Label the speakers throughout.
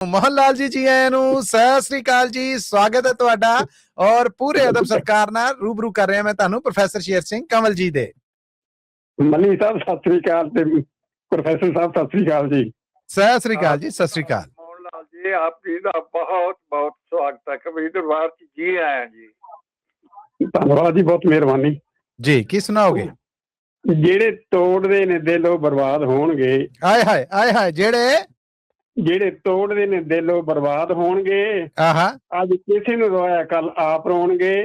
Speaker 1: मोहन लाल जी जी आया नू सत श्री अकाल जी, स्वागत है तुहाडा और पूरे अदब सत्कार नाल रूबरू कर रहा मैं तुहानू प्रोफैसर शेर सिंह कंवल जी दे।
Speaker 2: मनी साहब सत श्री अकाल ते प्रोफेसर साहब सत श्री अकाल जी।
Speaker 1: सत श्री अकाल जी, सत श्री अकाल।
Speaker 3: मोहन लाल जी आपकी दा बहुत बहुत स्वागत है कबीर दरबार जी आया जी।
Speaker 2: धन्यवाद जी, बहुत मेहरबानी
Speaker 1: जी। की सुनाओगे?
Speaker 2: जेड़े तोड़दे ने दिलों बर्बाद होणगे।
Speaker 1: आए हाय आए हाय।
Speaker 2: जेड़े तोड़दे ने दिलों बर्बाद होणगे। अज किसी नूं रोया कल आप रोणगे,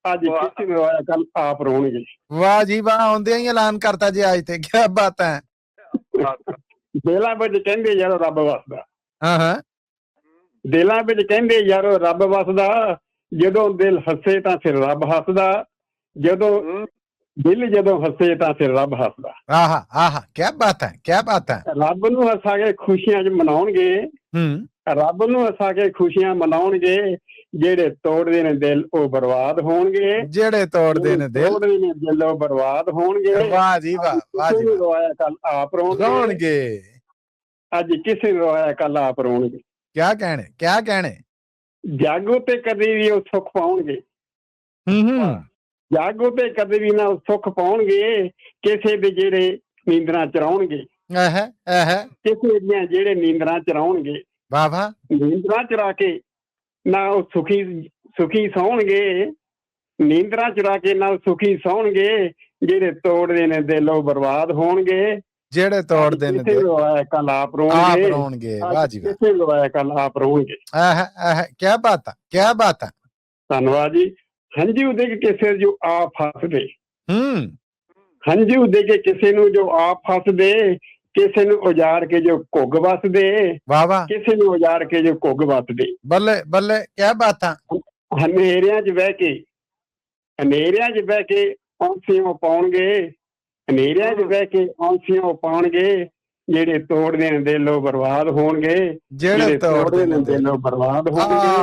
Speaker 2: अज किसी नूं रोया कल आप रोणगे।
Speaker 1: वाह जी वाह, आउंदे ही ऐलान करता जी आज ते, क्या बात है।
Speaker 2: दिलां विच कहंदे यारो रब वसदा। दिलां विच कहंदे यारो रब वसदा, जदों दिल हसे तां फिर रब हसदा, जदों दिल जदों हसे तां फिर रब हसदा।
Speaker 1: आहा आहा, क्या बात है, क्या बात है।
Speaker 2: रब नूं हसा के खुशियां च मनाउणगे, रब नूं हसा के खुशियां मनाउणगे। जेड़े तोड़दे ने दिल ओ बर्बाद होणगे,
Speaker 1: जेड़े तोड़दे ने दिल
Speaker 2: ओ बर्बाद होणगे।
Speaker 1: वाह जी वाह, वाह जी वाह।
Speaker 2: रोया कल आप रोणगे, अज किसे नूं रोया कल आप रोणगे।
Speaker 1: क्या कहने, क्या कहने।
Speaker 2: जागो ते कदी भी ओ सुख पाउणगे। जागो ते कदी भी ना सुख पाउणगे, किसे दे जेड़े नींदरां चराउणगे। किसे दियां जेड़े नींदरां चराउणगे।
Speaker 1: वाह वाह।
Speaker 2: नींदरां चरा के ना सुखी सुखी सौणगे, नींदरां चुरा के ना सुखी सौणगे। जेड़े तोड़दे ने दिल ओ बर्बाद होणगे, जेड़े तोड़दे ने दिल कल आप रोणगे। वाह जी वाह, किसे रोया कल आप रोणगे।
Speaker 1: क्या बात है, क्या बात है।
Speaker 2: धन्यवाद जी। हंझू दे के सिर जो आप हस दे, हंझू दे के किसे नूं जो आप हस दे, किसे नूं उजाड़ के जो घुग वस दे।
Speaker 1: वाह वाह।
Speaker 2: किसे नूं उजाड़ के जो घुग वस दे।
Speaker 1: बल्ले बल्ले, क्या बात है।
Speaker 2: हनेरियां च बह के, हनेरियां च बह के औंसियों पाउणगे, हनेरियां च बह के औंसियों पाउणगे। जेड़े तोड़दे ने दिल ओ बर्बाद होणगे, जेड़े तोड़दे ने दिल ओ बर्बाद होणगे।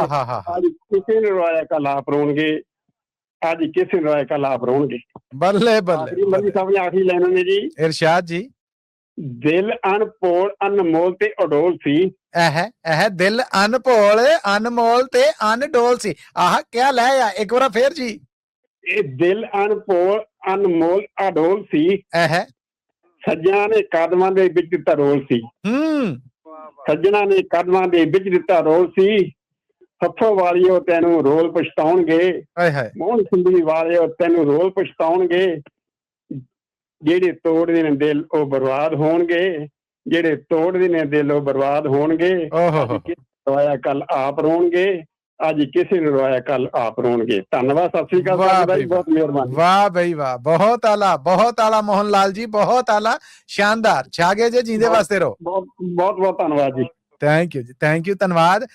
Speaker 2: अज किसे नूं रोया कल आप रोणगे, अज किसे नूं रोया कल आप रोणगे।
Speaker 1: बल्ले बल्ले।
Speaker 2: मनी साहब ने आखिरी लाइन ने जी,
Speaker 1: इरशाद जी।
Speaker 2: दिल अनभोल अनमोल ते अडोल सी।
Speaker 1: दिल अनभोल अनमोल ते अनडोल सी। आह क्या लाया, एक बार फिर जी।
Speaker 2: दिल अनभोल अनमोल अडोल सी, सज्जणा ने कदमां दे विच दित्ता रोल सी। सज्जणा ने कदमां दे विच दित्ता रोल सी। हत्थों वालियो तैनू रोल पछताउणगे, मोहन सुंदरी वालियो तैनू रोल पछताउणगे। जेड़े तोड़दे ने दिल ओ बर्बाद होणगे, जेड़े तोड़दे ने दिल ओ बर्बाद होणगे। रोया कल आप रोणगे, अज किसे नूं रोया कल आप रोणगे। धन्यवाद, सत श्री अकाल, बहुत मेहरबानी।
Speaker 1: वाह भाई वाह, बहुत आला मोहन लाल जी, बहुत आला, शानदार। छागे जे जींदे वास्ते रहो।
Speaker 2: बहुत बहुत धन्यवाद जी।
Speaker 1: थैंक यू जी, थैंक यू, धन्यवाद।